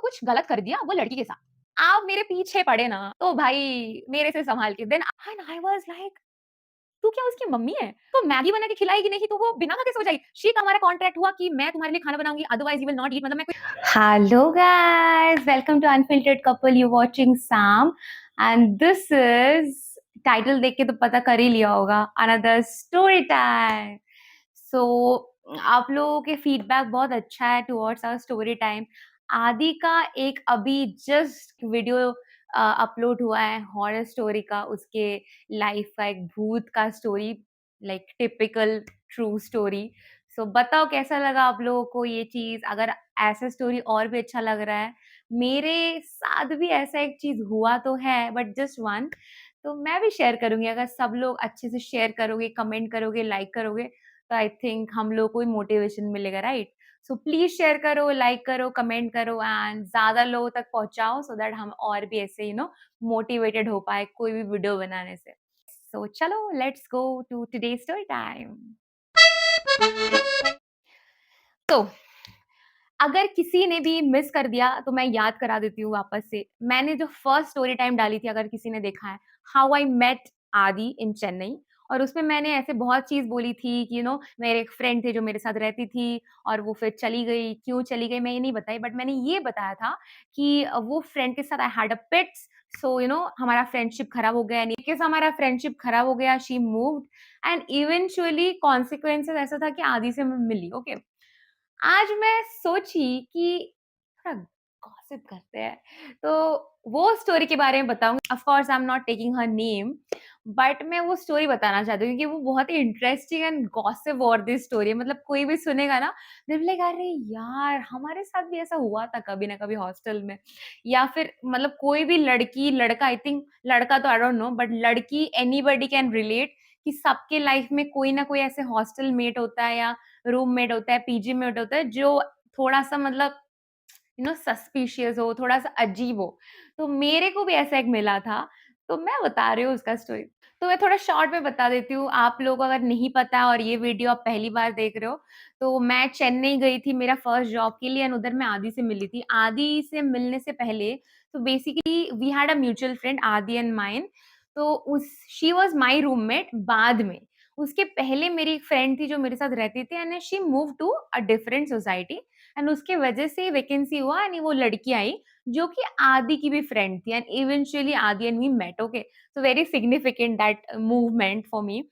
कुछ गलत कर दिया वो लड़की के साथ। आप मेरे पीछे पड़े ना, तो भाई मेरे से संभाल के then and I was like तू क्या उसकी मम्मी है? तो मैगी बना के खिलाएगी नहीं तो वो बिना खा के सो जाएगी। शी का हमारा कॉन्ट्रैक्ट हुआ कि मैं तुम्हारे लिए खाना बनाऊँगी otherwise you will not eat मतलब मैं कोई Hello guys, welcome to Unfiltered Couple. You're watching Sam and this is title देख के तो पता कर ही लिया होगा अनदर स्टोरी टाइम। सो आप लोगों के फीडबैक बहुत अच्छा है टुवर्ड्स आवर स्टोरी टाइम। आदि का एक अभी जस्ट वीडियो अपलोड हुआ है हॉरर स्टोरी का, उसके लाइफ का एक भूत का story, like typical true story. So बताओ कैसा लगा आप लोगों को ये चीज़? अगर ऐसा स्टोरी और भी अच्छा लग रहा है, मेरे साथ भी ऐसा एक चीज़ हुआ तो है बट जस्ट वन, तो मैं भी शेयर करूँगी। अगर सब लोग अच्छे से शेयर करोगे, कमेंट करोगे, लाइक करोगे, तो आई थिंक हम लोग को भी मोटिवेशन मिलेगा, राइट? सो प्लीज़ शेयर करो, लाइक करो, कमेंट करो एंड ज़्यादा लोगों तक पहुँचाओ सो दैट हम और भी ऐसे मोटिवेटेड हो पाएँ कोई भी वीडियो बनाने से। सो चलो let's go to today's story time. तो अगर किसी ने भी मिस कर दिया तो मैं याद करा देती हूँ वापस से। मैंने जो फर्स्ट स्टोरी टाइम डाली थी, अगर किसी ने देखा है, हाउ आई मेट आदि इन चेन्नई, और उसमें मैंने ऐसे बहुत चीज़ बोली थी कि मेरे एक फ्रेंड थे जो मेरे साथ रहती थी और वो फिर चली गई। क्यों चली गई मैं ये नहीं बताई, बट मैंने ये बताया था कि वो फ्रेंड के साथ आई हैड अ पेट्स, सो हमारा फ्रेंडशिप खराब हो गया। केस हमारा फ्रेंडशिप खराब हो गया, she moved and eventually consequences ऐसा था कि आदि से मैं मिली। ओके, आज मैं सोची कि थोड़ा गॉसिप करते हैं, तो वो स्टोरी के बारे में बताऊँगी। Of course I am not taking her name, but मैं वो स्टोरी बताना चाहती हूँ क्योंकि वो बहुत ही इंटरेस्टिंग एंड गॉसिप वर्दी स्टोरी है। मतलब कोई भी सुनेगा ना, दे विल लाइक अरे यार! हमारे साथ भी ऐसा हुआ था कभी ना कभी हॉस्टल में। या फिर मतलब कोई भी लड़की, लड़का, आई थिंक लड़का तो आई डोंट नो, बट लड़की एनीबॉडी कैन रिलेट कि सबके लाइफ में कोई ना कोई ऐसे हॉस्टल मेट होता है या रूममेट होता है, पीजी मेट होता है, जो थोड़ा-सा मतलब सस्पिशियस हो, थोड़ा-सा अजीब हो। तो मेरे को भी ऐसा एक मिला था, तो मैं बता रही हूँ उसका स्टोरी। तो मैं थोड़ा शॉर्ट में बता देती हूँ, आप लोगों को अगर नहीं पता और ये वीडियो आप पहली बार देख रहे हो, तो मैं चेन्नई गई थी मेरा फर्स्ट जॉब के लिए एंड उधर मैं आदि से मिली थी। आदि से मिलने से पहले तो basically we had a mutual friend Aadi and mine, तो उस शी वाज़ माय रूममेट बाद में। उसके पहले मेरी एक फ्रेंड थी जो मेरे साथ रहती थी and she moved to a different society and उसके वजह से वैकेंसी हुआ एंड वो लड़की आई जो कि आदि की भी फ्रेंड थी and eventually Aadi and we met. Okay, so very significant that movement for me.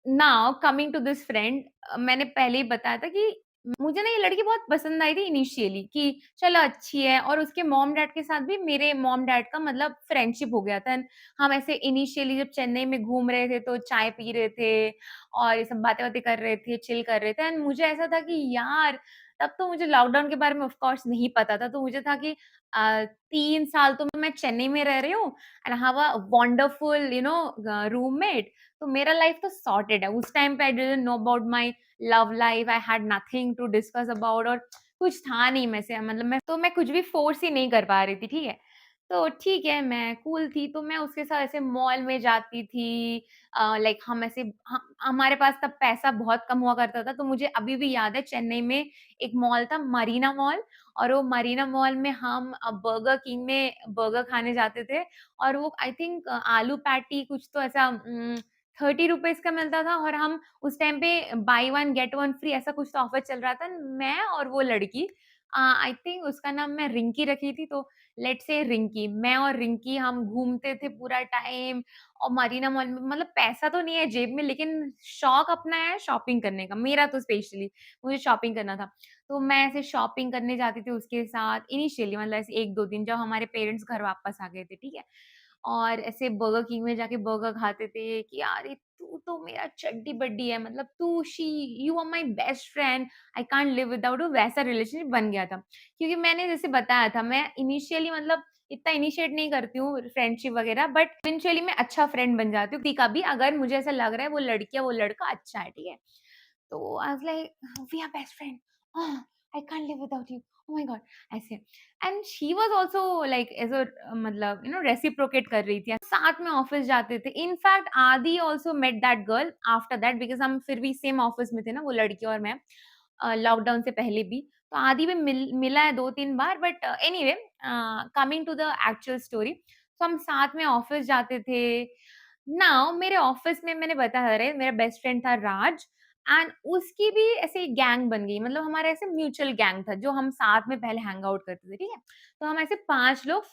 Now coming to this friend, मैंने पहले ही बताया था कि मुझे ना ये लड़की बहुत पसंद आई थी इनिशियली कि चलो अच्छी है, और उसके मॉम डैड के साथ भी मेरे मॉम डैड का मतलब फ्रेंडशिप हो गया था एंड हम ऐसे इनिशियली जब चेन्नई में घूम रहे थे तो चाय पी रहे थे और ये सब बातें-वातें कर रहे थे, चिल कर रहे थे एंड मुझे ऐसा था कि यार, तब तो मुझे लॉकडाउन के बारे में ऑफ कोर्स नहीं पता था। तो मुझे था कि 3 साल तो मैं चेन्नई में रह रही हूँ and have a wonderful roommate, तो मेरा लाइफ तो सॉर्टेड है। उस टाइम पे I didn't know about my love life, I had nothing to discuss about और कुछ था नहीं में से, मतलब मैं कुछ भी फोर्स ही नहीं कर पा रही थी, ठीक है? तो ठीक है, मैं कूल थी, तो मैं उसके साथ ऐसे मॉल में जाती थी। लाइक हम ऐसे ह हमारे पास तब पैसा बहुत कम हुआ करता था, तो मुझे अभी भी याद है चेन्नई में एक मॉल था मरीना मॉल, और वो मरीना मॉल में हम बर्गर किंग में बर्गर खाने जाते थे और वो आई थिंक आलू पैटी कुछ तो ऐसा ₹30 का मिलता था और हम उस टाइम पे by one get one free ऐसा कुछ तो ऑफर चल रहा था। मैं और वो लड़की, आई थिंक उसका नाम मैं रिंकी रखी थी, तो लेट्स से रिंकी, मैं और रिंकी हम घूमते थे पूरा टाइम और मरीना मॉल में, मतलब पैसा तो नहीं है जेब में लेकिन शौक अपना है शॉपिंग करने का, मेरा तो स्पेशली मुझे शॉपिंग करना था। तो मैं ऐसे शॉपिंग करने जाती थी उसके साथ इनिशियली, मतलब ऐसे 1-2 दिन जब हमारे पेरेंट्स घर वापस आ गए थे, ठीक है? और ऐसे बर्गर किंग में जाके बर्गर खाते थे कि यार ये तू तो मेरा चड्डी-बड्डी है, मतलब तू she you are my best friend, I can't live without you, वैसा रिलेशनशिप बन गया था। क्योंकि मैंने जैसे बताया था मैं इनिशियली मतलब इतना इनिशिएट नहीं करती हूँ फ्रेंडशिप वगैरह, बट इवेंचुअली मैं अच्छा फ्रेंड बन जाती हूँ किसी का भी, अगर मुझे ऐसा लग रहा है वो लड़की या वो लड़का अच्छा है, ठीक है? तो I was like we are best friend, I can't live without you, oh my god, ऐसे। And she was also like as a मतलब रेसिप्रोकेट कर रही थी। साथ में ऑफिस जाते थे। In fact Aadi also met that girl after that because हम फिर भी सेम ऑफिस में थे ना वो लड़की और मैं, लॉकडाउन से पहले भी। तो आदि भी मिला है 2-3 बार, but anyway, coming to the actual story, तो हम साथ में ऑफ़िस जाते थे। नाउ मेरे ऑफ़िस में मैंने बताया रहा मेरा बेस्ट फ्रेंड था राज, एंड उसकी भी ऐसे एक गैंग बन गई, मतलब हमारा ऐसे म्यूचुअल गैंग था जो हम साथ में पहले हैंग आउट करते थे, ठीक है? तो हम ऐसे 5 लोग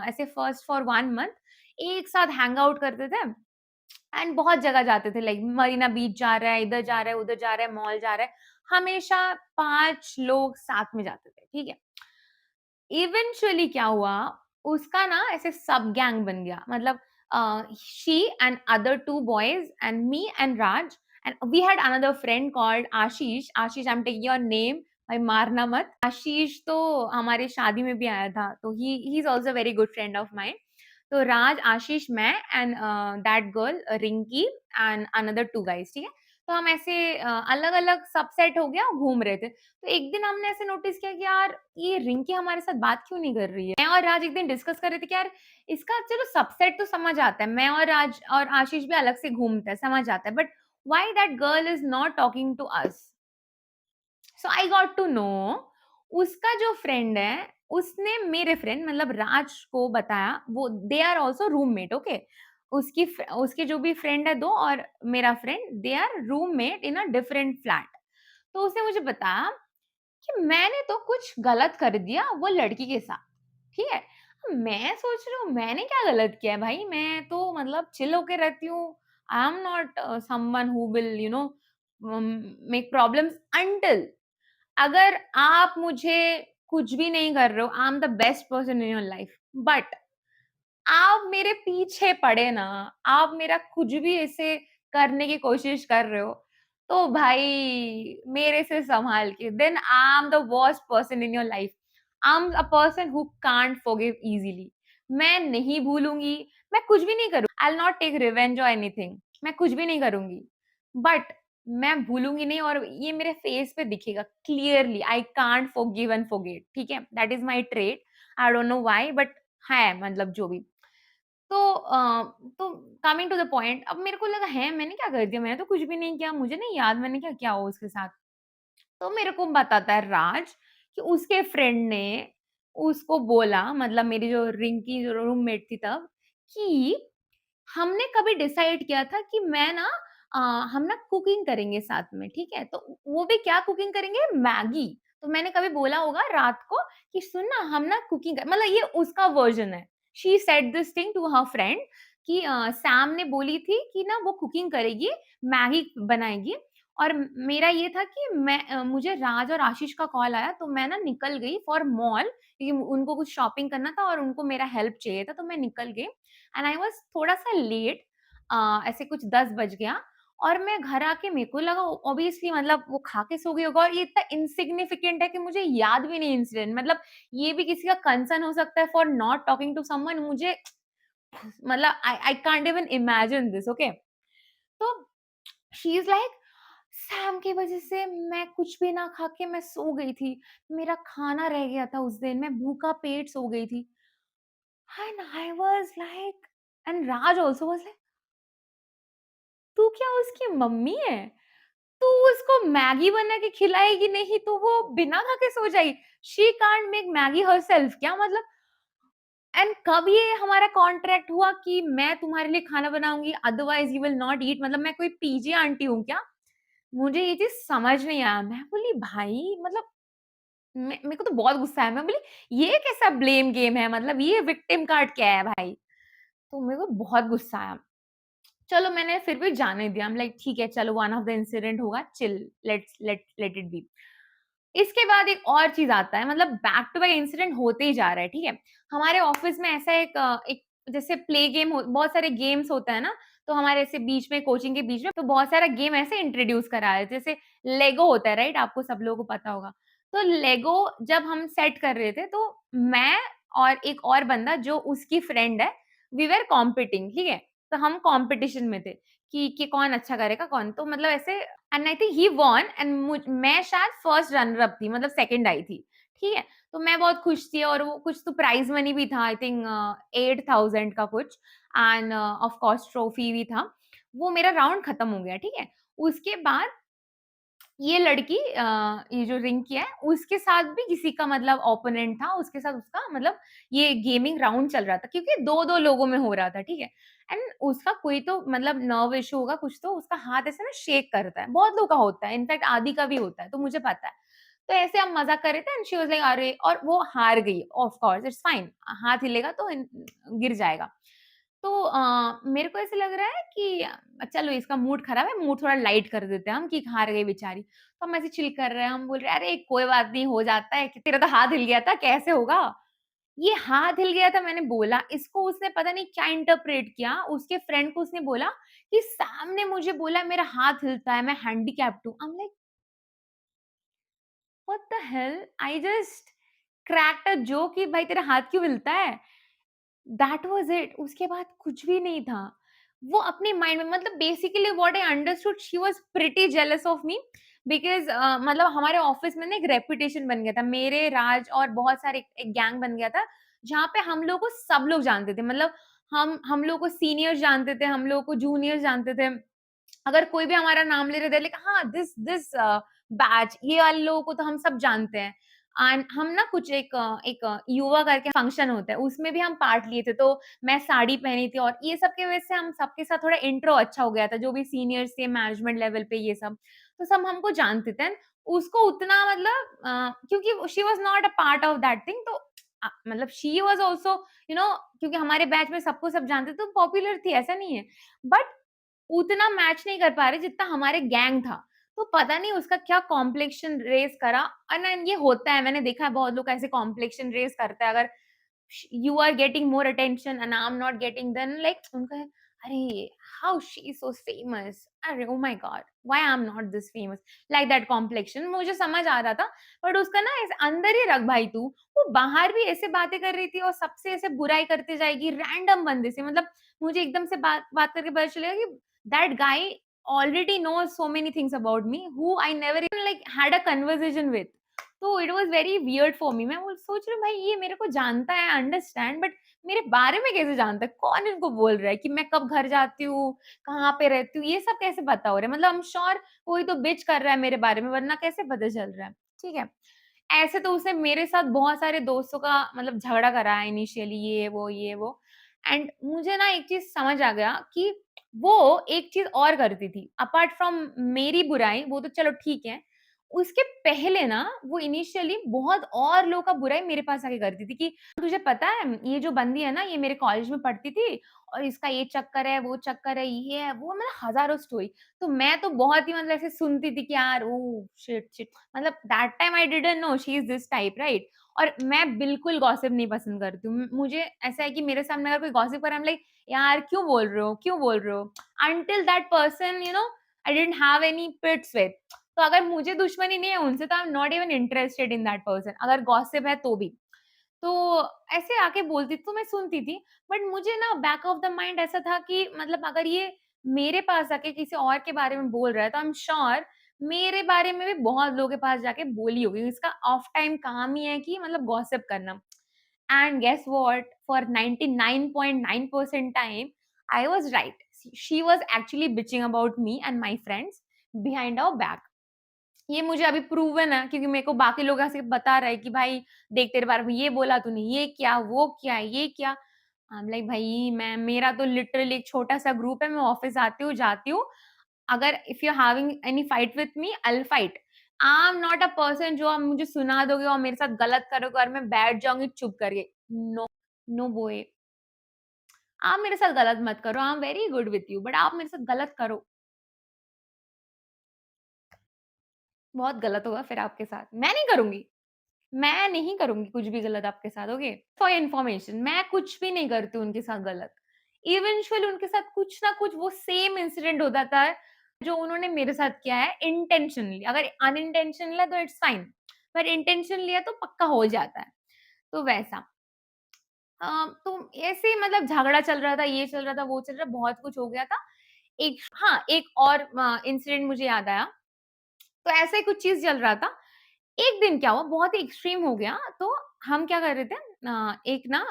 ऐसे फर्स्ट फॉर 1 मंथ एक साथ हैंग आउट करते थे, एंड बहुत जगह जाते थे, लाइक मरीना बीच जा रहा है, इधर जा रहा है, उधर जा रहा है, मॉल जा रहा है, हमेशा 5 लोग साथ में जाते थे, ठीक है? इवेंचुअली क्या हुआ, उसका ना ऐसे सब गैंग बन गया, मतलब she and other 2 boys and me and Raj, and we had another friend called Ashish. Ashish, I am taking your name, भाई मारना मत। आशीष तो हमारे शादी में भी आया था, तो he is also very good friend of mine. तो राज, आशीष, मैं and that girl Rinki and another 2 guys, ठीक है? तो हम ऐसे अलग-अलग सबसेट हो गया, घूम रहे थे। तो एक दिन हमने ऐसे नोटिस किया कि यार ये रिंकी हमारे साथ बात क्यों नहीं कर रही है? मैं और राज एक दिन डिस्कस कर रहे थे कि यार इसका चलो सबसेट तो समझ आता है, मैं और राज और आशीष भी अलग से घूमते हैं, समझ आता है, but why that girl is not talking to us? So I got to know, उसका जो फ्रेंड है, उसने मेरे फ्रेंड मतलब राज को बताया, वो they are also roommate, okay? उसके जो भी फ्रेंड है 2 और मेरा friend, they are roommate in a different flat. तो उसने मुझे बताया कि मैंने तो कुछ गलत कर दिया वो लड़की के साथ, ठीक है? मैं सोच रही हूँ मैंने क्या गलत किया है भाई? मैं तो मतलब चिल होके रहती हूँ। आई am not someone who will make problems until, अगर आप मुझे कुछ भी नहीं कर रहे हो, आई am the best person in your life, but आप मेरे पीछे पड़े ना, आप मेरा कुछ भी ऐसे करने की कोशिश कर रहे हो, तो भाई मेरे से संभाल के, then I am the worst person in your life. I am a person who can't forgive easily. मैं नहीं भूलूँगी, मैं कुछ भी नहीं करूँ, I will not take revenge और एनीथिंग, मैं कुछ भी नहीं करूँगी। बट मैं भूलूँगी नहीं और ये मेरे फेस पे दिखेगा clearly, I can't forgive and forget, ठीक है? That is my trait, I don't know why, but है मतलब जो भी। तो तो कमिंग टू द पॉइंट, अब मेरे को लगा है मैंने क्या कर दिया? मैंने तो कुछ भी नहीं किया, मुझे नहीं याद मैंने क्या किया हो उसके साथ। तो मेरे को बताता है राज कि उसके फ्रेंड ने उसको बोला, मतलब मेरी जो रिंकी जो रूममेट थी तब, कि हमने कभी डिसाइड किया था कि मैं ना अ, हम ना कुकिंग करेंगे साथ में, ठीक है? तो वो भी क्या कुकिंग करेंगे? मैगी। तो मैंने कभी बोला होगा रात को कि सुन ना हम ना कुकिंग कर, मतलब ये उसका वर्ज़न है। She said this thing to her friend कि सैम ने बोली थी कि ना वो कुकिंग करेगी, मैगी बनाएगी, और मेरा ये था कि मुझे राज और आशीष का कॉल आया, तो मैं ना निकल गई फॉर मॉल, क्योंकि उनको कुछ शॉपिंग करना था और उनको मेरा हेल्प चाहिए था, तो मैं निकल गई। एंड आई वाज़ थोड़ा-सा लेट, ऐसे कुछ 10 बज गया, और मैं घर आके मेरे को लगा ऑब्वियसली मतलब वो खा के सो गई होगा, और ये इतना इनसिग्निफिकेंट है कि मुझे याद भी नहीं इंसिडेंट, मतलब ये भी किसी का कंसर्न हो सकता है for not talking to someone, मुझे मतलब I I can't even imagine this, okay? तो शी इज़ लाइक, सैम की वज़ह से मैं कुछ भी ना खा के मैं सो गई थी। मेरा खाना रह गया था उस दिन, मैं भूखा पेट सो गई थी। And I was like, and Raj also was like, तू क्या उसकी मम्मी है? तू उसको मैगी बना के खिलाएगी नहीं तो वो बिना खा के सो जाएगी। She can't make Maggi herself क्या मतलब? एंड कब ये हमारा कॉन्ट्रैक्ट हुआ कि मैं तुम्हारे लिए खाना बनाऊँगी otherwise you will not eat, मतलब मैं कोई पीजी आंटी हूँ क्या? मुझे ये चीज़ समझ नहीं आया। मैं बोली भाई मतलब मेरे को तो बहुत गुस्सा आया। मैं बोली ये कैसा ब्लेम गेम है? मतलब ये विक्टिम कार्ड क्या है भाई? तो मेरे को बहुत गुस्सा आया। चलो मैंने फिर भी जाने दिया। आई एम लाइक ठीक है चलो वन ऑफ द इंसिडेंट होगा, चिल, लेट इट बी। इसके बाद एक और चीज़ आता है, मतलब बैक टू बैक इंसिडेंट होते ही जा रहा है, ठीक है? हमारे ऑफिस में ऐसा एक जैसे प्ले गेम हो, बहुत सारे गेम्स होता है ना, तो हमारे ऐसे बीच में कोचिंग के बीच में तो बहुत सारा गेम ऐसे इंट्रोड्यूस करा है। जैसे लेगो होता है राइट? आपको सब लोगों को पता होगा। तो लेगो जब हम सेट कर रहे थे तो मैं और एक और बंदा जो उसकी फ्रेंड है, वी वर कॉम्पिटिंग, ठीक है? तो हम कॉम्पिटिशन में थे कि कौन अच्छा करेगा कौन, तो मतलब ऐसे, and I think he won, and मैं शायद फर्स्ट रनर अप थी, मतलब सेकंड आई थी, ठीक है? तो मैं बहुत खुश थी और वो कुछ तो प्राइज़ मनी भी था, आई थिंक 8000 का कुछ, एंड ऑफ कोर्स ट्रॉफी भी था। वो मेरा राउंड खत्म हो गया, ठीक है? उसके बाद ये लड़की ये जो रिंकी है, उसके साथ भी किसी का मतलब ओपोनेंट था, उसके साथ उसका मतलब ये गेमिंग राउंड चल रहा था क्योंकि 2-2 लोगों में हो रहा था, ठीक है? एंड उसका कोई तो मतलब नर्व इश्यू होगा कुछ तो उसका हाथ ऐसे ना शेक करता है, बहुत लोग का होता है, इनफैक्ट आदि का भी होता है, तो मुझे पता है। तो ऐसे हम मज़ाक कर रहे थे एंड शी वाज़ लाइक अरे और वो हार गई ऑफ कोर्स इट्स फाइन हाथ हिलेगा तो गिर जाएगा। तो मेरे को ऐसे लग रहा है कि चलो इसका मूड खराब है, मूड थोड़ा लाइट कर देते हैं हम कि हार गई बेचारी। तो हम ऐसे चिल कर रहे हैं, हम बोल रहे हैं, "अरे कोई बात नहीं, हो जाता है, कि तेरा तो हाथ हिल गया था, कैसे होगा?" ये हाथ हिल गया था मैंने बोला, इसको उसने पता नहीं क्या इंटरप्रेट किया, उसके फ्रेंड को उसने बोला कि सामने मुझे बोला मेरा हाथ हिलता है, मैं हैंडीकैप्ड हूँ। I am like, what the hell? I just cracked a joke कि भाई तेरा हाथ क्यों हिलता है? दैट वाज़ इट उसके बाद कुछ भी नहीं था। वो अपने माइंड में मतलब basically what I understood she was pretty jealous of me because मतलब हमारे ऑफिस में ना एक रेपुटेशन बन गया था। मेरे, राज और बहुत सारे एक गैंग बन गया था, जहाँ पे हम लोग को सब लोग जानते थे। मतलब हम लोग को सीनियर्स जानते थे, हम लोग को जूनियर्स जानते थे। अगर कोई भी हमारा नाम ले रहे थे लाइक हाँ दिस बैच ये वाले लोगों को तो हम सब जानते हैं एंड हम ना कुछ एक युवा करके फंक्शन होता है उसमें भी हम पार्ट लिए थे तो मैं साड़ी पहनी थी और ये सब की वजह से हम सबके साथ थोड़ा इंट्रो अच्छा हो गया था जो भी सीनियर्स थे मैनेजमेंट लेवल पे ये सब तो सब हमको जानते थे And उसको उतना मतलब क्योंकि she was not a part of that thing तो मतलब she was also you know क्योंकि हमारे बैच में सबको सब जानते थे तो पॉपुलर थी ऐसा नहीं है बट उतना मैच नहीं कर पा रहे जितना हमारे गैंग था। तो पता नहीं उसका क्या कॉम्प्लेक्शन रेज़ करा एंड ये होता है मैंने देखा है बहुत लोग ऐसे कॉम्प्लेक्शन रेज़ करता है अगर you are getting more attention and I'm not getting then like उनका है अरे how she is so famous अरे oh my god why I'm not this famous like that complexion मुझे समझ आ रहा था बट उसका ना ऐसे अंदर ही रख भाई तू वो बाहर भी ऐसे बातें कर रही थी और सबसे ऐसे बुराई करते जाएगी रैंडम बंदे से मतलब मुझे एकदम से बात बात करके पता चलेगा कि that guy already knows so many things about me who I never even like had a conversation with तो it was very weird for me मैं वो सोच रही हूँ भाई ये मेरे को जानता है अंडरस्टैंड बट मेरे बारे में कैसे जानता है? कौन इनको बोल रहा है कि मैं कब घर जाती हूँ, कहाँ पे रहती हूँ, ये सब कैसे पता हो रहा है? मतलब आई एम श्योर कोई तो बिच कर रहा है मेरे बारे में वरना कैसे पता चल रहा है? ठीक है। ऐसे तो उसने मेरे साथ बहुत सारे दोस्तों का मतलब झगड़ा करा है इनिशियली ये वो एंड मुझे ना एक चीज़ समझ आ गया कि वो एक चीज़ और करती थी। अपार्ट फ्रॉम मेरी बुराई वो तो चलो ठीक है। उसके पहले ना वो इनिशियली बहुत और लोगों का बुराई मेरे पास आके करती थी कि तुझे पता है ये जो बंदी है ना ये मेरे कॉलेज में पढ़ती थी और इसका ये चक्कर है, वो चक्कर है, ये है, वो मतलब हज़ारों स्टोरी। तो मैं तो बहुत ही मतलब ऐसे सुनती थी कि यार ओह शिट! मतलब that time I didn't no she is this type right? और मैं बिल्कुल गॉसिप नहीं पसंद करती हूँ। मुझे ऐसा है कि मेरे सामने अगर कोई गॉसिप करे आई एम लाइक यार क्यों बोल रहे हो? क्यों बोल रहे हो? Until that person you know I didn't have any pits with तो अगर मुझे दुश्मनी नहीं है उनसे तो I am not even interested in that person अगर गॉसिप है तो भी। तो ऐसे आके बोलती तो मैं सुनती थी बट मुझे ना बैक ऑफ द माइंड ऐसा था कि मतलब अगर ये मेरे पास आके किसी और के बारे में बोल रहा है तो आई एम श्योर मेरे बारे में भी बहुत लोगों के पास जाके बोली होगी इसका ऑफ टाइम काम ही है कि मतलब गॉसिप करना and guess what for 99.9% time I was right she was actually bitching about me and my friends behind our back ये मुझे अभी प्रूवन है क्योंकि मेरे को बाकी लोग ऐसे बता रहे हैं कि भाई देख तेरे बारे में ये बोला तूने, ये क्या, वो क्या, ये क्या। आई एम लाइक भाई मैं मेरा तो लिटरली एक छोटा-सा ग्रुप है, मैं ऑफिस आती हूँ, जाती हूँ। अगर if you are having any fight with me, I will fight. I am not a person जो आप मुझे सुना दोगे और मेरे साथ गलत करोगे और मैं बैठ जाऊँगी चुप करके। नो, नो बोए। आप मेरे साथ गलत मत करो, I am very good with you but आप मेरे साथ गलत करो, बहुत गलत होगा फिर आपके साथ। मैं नहीं करूँगी। मैं नहीं करूँगी कुछ भी गलत आपके साथ, ओके? फॉर योर इन्फॉर्मेशन मैं कुछ भी नहीं करती हूँ उनके साथ गलत। इवेंचुअली उनके साथ कुछ ना कुछ वो सेम इंसिडेंट हो जाता है, जो उन्होंने मेरे साथ किया है इंटेंशनली। अगर अनइंटेंशनल है तो इट्स फाइन, पर इंटेंशनली है तो पक्का हो जाता है। तो वैसा। तो ऐसे ही मतलब झगड़ा चल रहा था, ये चल रहा था, वो चल रहा बहुत कुछ हो गया था। एक हाँ, एक और इंसिडेंट मुझे याद आया। तो ऐसा ही कुछ चीज़ चल रहा था। एक दिन क्या हुआ बहुत ही एक्सट्रीम हो गया, तो हम क्या कर रहे थे एक ना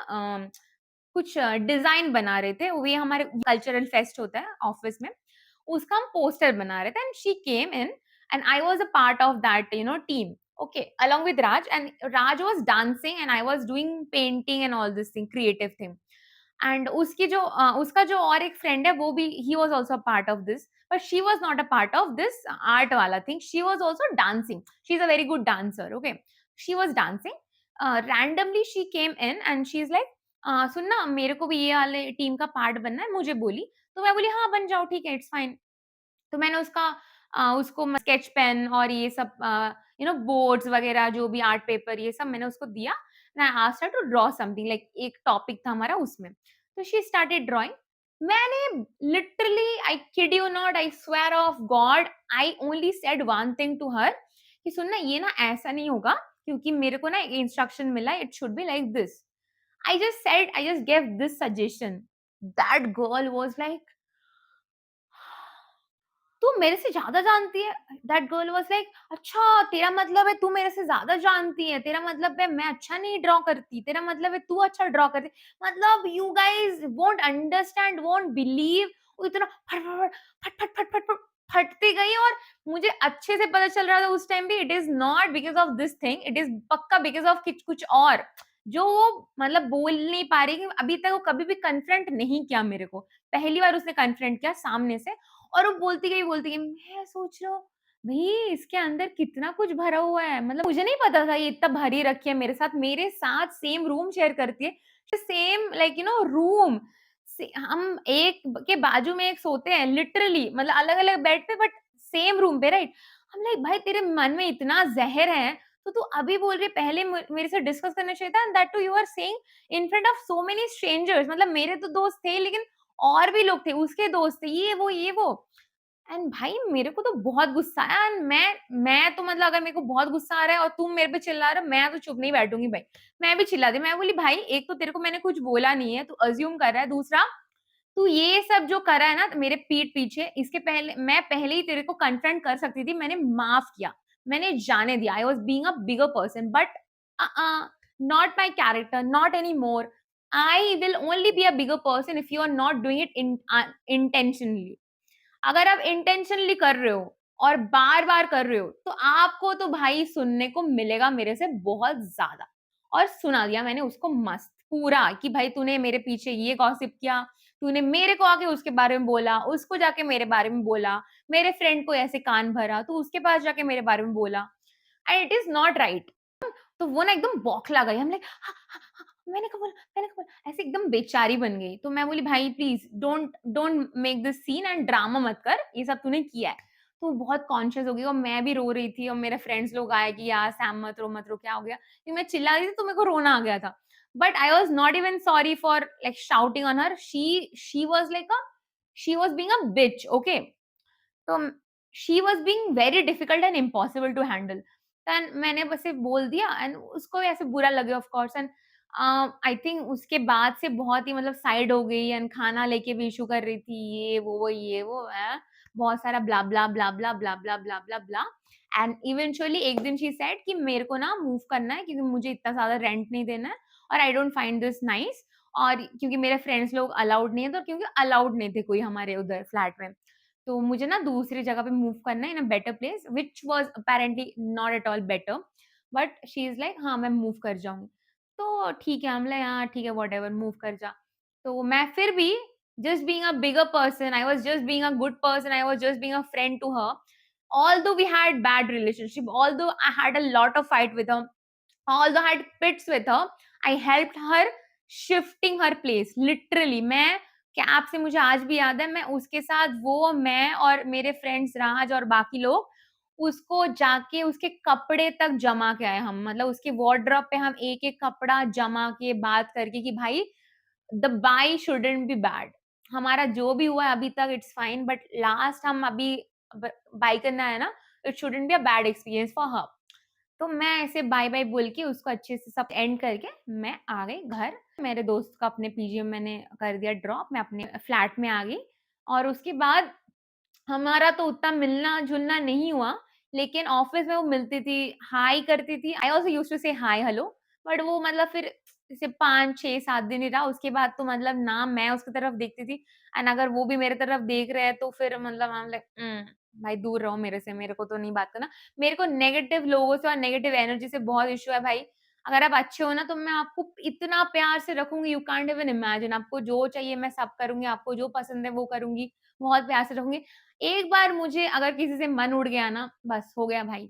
कुछ डिज़ाइन बना रहे थे, वो ये हमारे कल्चरल फेस्ट होता है ऑफिस में, उसका हम पोस्टर बना रहे थे and she came in and I was a part of that, team. Okay, along with Raj, and Raj was dancing and I was doing painting and all this thing, creative thing. And उसकी जो उसका जो और एक friend है वो भी he was also part of this but she was not a part of this art वाला thing she was also dancing she is a very good dancer okay she was dancing randomly she came in and she is like सुन ना मेरे को भी ये वाले team का part बनना है मुझे बोली तो मैं बोली हाँ बन जाओ ठीक है इट्स फाइन तो मैंने उसको स्केच पेन और ये सब बोर्ड्स वगैरह जो भी आर्ट पेपर ये सब मैंने उसको दिया and I asked her to draw something like एक टॉपिक था हमारा उसमें तो शी स्टार्टेड ड्राइंग मैंने literally I kid you not I swear of God I only said one thing to her कि सुन ना ये ना ऐसा नहीं होगा क्योंकि मेरे को ना एक इंस्ट्रक्शन मिला it should be like this I just gave this suggestion that girl was like तू मेरे से ज़्यादा जानती है? दैट गर्ल वाज़ लाइक अच्छा तेरा मतलब है तू मेरे से ज़्यादा जानती है, तेरा मतलब है मैं अच्छा नहीं ड्रॉ करती, तेरा मतलब है तू अच्छा ड्रॉ करती मतलब you guys won't understand, won't believe वो इतना फट, फट, फट, फट, फट, फट फटती गई और मुझे अच्छे से पता चल रहा था उस टाइम भी it is not because of this thing, it is पक्का बिकॉज़ ऑफ किच कुछ और, जो वो मतलब बोल नहीं पा रही कि अभी तक वो कभी भी कन्फ्रंट नहीं किया मेरे को। पहली बार उसने कन्फ्रंट किया सामने से और वो बोलती गई, मैं सोच रहा हूँ, भई इसके अंदर कितना कुछ भरा हुआ है, मतलब मुझे नहीं पता था ये इतना भरी रखी है मेरे साथ सेम रूम शेयर करती है, सेम लाइक रूम से हम एक के बाजू में एक सोते हैं लिटरली मतलब अलग-अलग बेड पे बट सेम रूम पे राइट? हम लाइक भाई तेरे मन में इतना ज़हर है, तो तू अभी बोल रही है पहले मेरे से डिस्कस करना चाहिए था and that too you are saying in front of so many strangers मतलब मेरे तो दोस्त थे लेकिन और भी लोग थे, उसके दोस्त थे, ये वो एंड भाई मेरे को तो बहुत गुस्सा आया एंड मैं तो मतलब अगर मेरे को बहुत गुस्सा आ रहा है और तुम मेरे पे चिल्ला रहे हो, मैं तो चुप नहीं बैठूँगी भाई। मैं भी चिल्ला दी, मैं बोली भाई एक तो तेरे को मैंने कुछ बोला नहीं है, तू अज़्यूम कर रहा है, दूसरा तू ये सब जो करा है ना मेरे पीठ पीछे, इसके पहले मैं पहले ही तेरे को कन्फ्रंट कर सकती थी, मैंने माफ़ किया, मैंने जाने दिया। I was being a bigger person but not my character, not anymore. I will only be a bigger person if you are not doing it intentionally. अगर आप इंटेंशनली कर रहे हो और बार-बार कर रहे हो, तो आपको तो भाई सुनने को मिलेगा मेरे से बहुत ज़्यादा। और सुना दिया मैंने उसको मस्त पूरा कि भाई तूने मेरे पीछे ये गॉसिप किया, तूने मेरे को आके उसके बारे में बोला, उसको जाके मेरे बारे में बोला, मेरे फ्रेंड को ऐसे कान भरा, तू उसके पास जाके मेरे बारे में बोला and it is not right. तो वो ना एकदम बौखला गई। हम लाइक हाँ, हाँ, हाँ, मैंने कहा बोला ऐसे एकदम बेचारी बन गई। तो मैं बोली भाई please don't don't make this scene and drama मत कर, ये सब तूने किया है। तो वो बहुत कॉन्शियस हो गई और मैं भी रो रही थी और मेरे फ्रेंड्स लोग आए कि यार सैम मत रो क्या हो गया? क्योंकि मैं चिल्ला रही थी तो मेरे को रोना आ गया था। But I was not even sorry for like shouting on her. She was like she was being a bitch okay. तो she was being very difficult and impossible to handle. Then मैंने बस ऐसे बोल दिया एंड उसको भी ऐसे बुरा लगे of course and I think उसके बाद से बहुत ही मतलब साइड हो गई एंड खाना लेके भी इश्यू कर रही थी, ये वो बहुत सारा ब्ला ब्ला ब्ला ब्ला ब्ला ब्ला ब्ला ब्ला ब्ला एंड इवेंचुअली एक दिन शी सेड कि मेरे को ना मूव करना है क्योंकि मुझे इतना ज़्यादा रेंट नहीं देना है और I don't find this nice और क्योंकि मेरे फ्रेंड्स लोग अलाउड नहीं है तो क्योंकि अलाउड नहीं थे कोई हमारे उधर फ्लैट में। तो मुझे ना दूसरी जगह पे मूव करना है in a better place which was apparently not at all better but she is like हाँ, मैं मूव कर जाऊँगी। तो ठीक है, हम बोले हाँ, ठीक है व्हाटएवर मूव कर जा। तो मैं फिर भी just being a bigger person, I was just being a good person, I was just being a friend to her. Although we had bad relationship, although I had a lot of fight with her, although I had pits with her, I helped her shifting her place. Literally मैं cab से मुझे आज भी याद है मैं उसके साथ वो मैं और मेरे फ्रेंड्स राज और बाकी लोग उसको जाके उसके कपड़े तक जमा के आए हम मतलब उसके वार्डरोब पे हम एक-एक कपड़ा जमा के बात करके कि भाई the vibe shouldn't be bad. हमारा जो भी हुआ है अभी तक इट्स फाइन बट लास्ट हम अभी बाय करना है ना, it shouldn't be a bad experience for her. तो मैं ऐसे बाय-बाय बोल के उसको अच्छे से सब एंड करके मैं आ गई घर। मेरे दोस्त को अपने पीजी में मैंने कर दिया ड्रॉप, मैं अपने फ्लैट में आ गई और उसके बाद हमारा तो उतना मिलना-जुलना नहीं हुआ, लेकिन ऑफ़िस में वो मिलती थी, हाय करती थी। आई आल्सो यूज्ड टू से हाय, हेलो बट वो मतलब फिर जैसे 5, 6, 7 दिन ही रहा, उसके बाद तो मतलब ना मैं उसकी तरफ देखती थी एंड अगर वो भी मेरे तरफ देख रहे हैं तो फिर मतलब आई एम लाइक भाई दूर रहो मेरे से, मेरे को तो नहीं बात करना। मेरे को नेगेटिव लोगों से और नेगेटिव एनर्जी से बहुत इश्यू है भाई। अगर आप अच्छे हो ना तो मैं आपको इतना प्यार से रखूँगी, यू कांट इवन इमेजिन। आपको जो चाहिए मैं सब करूँगी, आपको जो पसंद है वो करूँगी, बहुत प्यार से रखूँगी। एक बार मुझे अगर किसी से मन उड़ गया ना, बस हो गया भाई।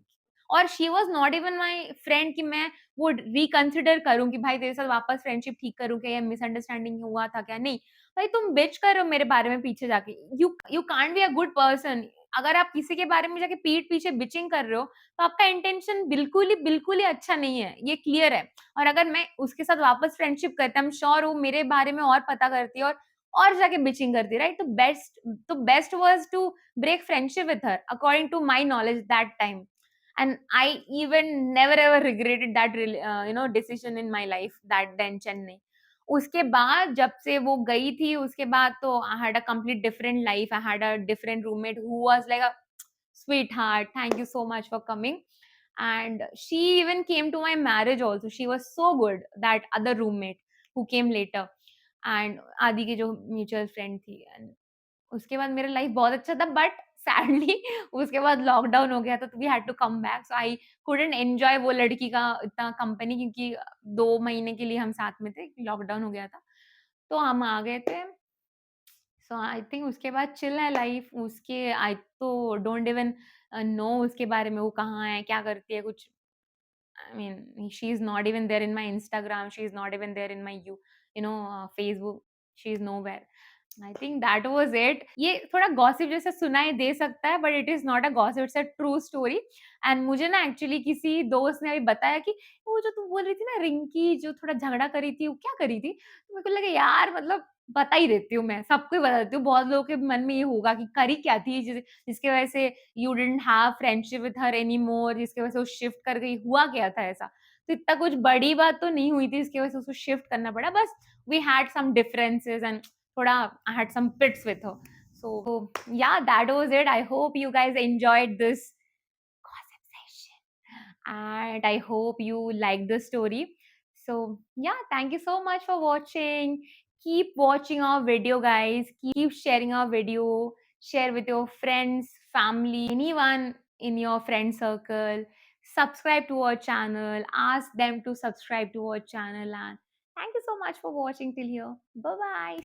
और she was not even my friend कि मैं वो रिकंसिडर करूँ कि भाई तेरे साथ वापस फ्रेंडशिप ठीक करूँ क्या, या मिसअंडरस्टैंडिंग हुआ था क्या? नहीं। भाई तुम बिच कर रहे हो मेरे बारे में पीछे जाके। You can't be a good person. अगर आप किसी के बारे में जाके पीठ पीछे बिचिंग कर रहे हो, तो आपका इंटेंशन बिल्कुल ही अच्छा नहीं है, ये क्लियर है। और अगर मैं उसके साथ वापस फ्रेंडशिप करती, आई एम श्योर वो मेरे बारे में और पता करती और जाके बिचिंग करती, राइट? तो best was to break friendship with her according to my knowledge that time. And I even never ever regretted that decision in my life that then Chennai. उसके बाद जब से वो गई थी, उसके बाद तो I had a complete different life. I had a different roommate who was like a sweetheart, thank you so much for coming. And she even came to my marriage also. She was so good, that other roommate who came later. And आदि की जो mutual friend थी। And उसके बाद मेरा life बहुत अच्छा था, बट सैडली उसके बाद लॉकडाउन हो गया था, तो we had to come back. So I couldn't enjoy वो लड़की का इतना कंपनी, क्योंकि 2 महीने के लिए हम साथ में थे, लॉकडाउन हो गया था। तो हम आ गए थे। सो आई थिंक उसके बाद चिल है लाइफ उसके। आई तो डोंट इवन नो उसके बारे में, वो कहाँ है, क्या करती है, कुछ। I mean, she is not even there in my Instagram. She is not even there in my Facebook. She is nowhere. I think that was it. ये थोड़ा गॉसिप जैसा सुनाई दे सकता है, but it is not a gossip, it's a true story. And मुझे ना actually किसी दोस्त ने अभी बताया कि वो जो तुम बोल रही थी ना, रिंकी जो थोड़ा झगड़ा करी थी, वो क्या करी थी? तो मेरे को लगा यार, मतलब बता ही देती हूँ मैं, सबको ही बता देती हूँ। बहुत लोगों के मन में ये होगा कि करी क्या थी जिसकी वजह से you didn't have friendship with her anymore, जिसकी वजह से वो शिफ्ट कर गई, हुआ क्या था ऐसा? तो इतना कुछ बड़ी बात तो नहीं हुई थी, इसकी वजह से उसको शिफ्ट करना पड़ा। बस we had some differences and थोड़ा I had some pits with her. So yeah, that was it. I hope you guys enjoyed this gossip session, and I hope you liked the story. So yeah, thank you so much for watching. Keep watching our video, guys. Keep sharing our video. Share with your friends, family, anyone in your friend circle. Subscribe to our channel. Ask them to subscribe to our channel. And thank you so much for watching till here. Bye bye.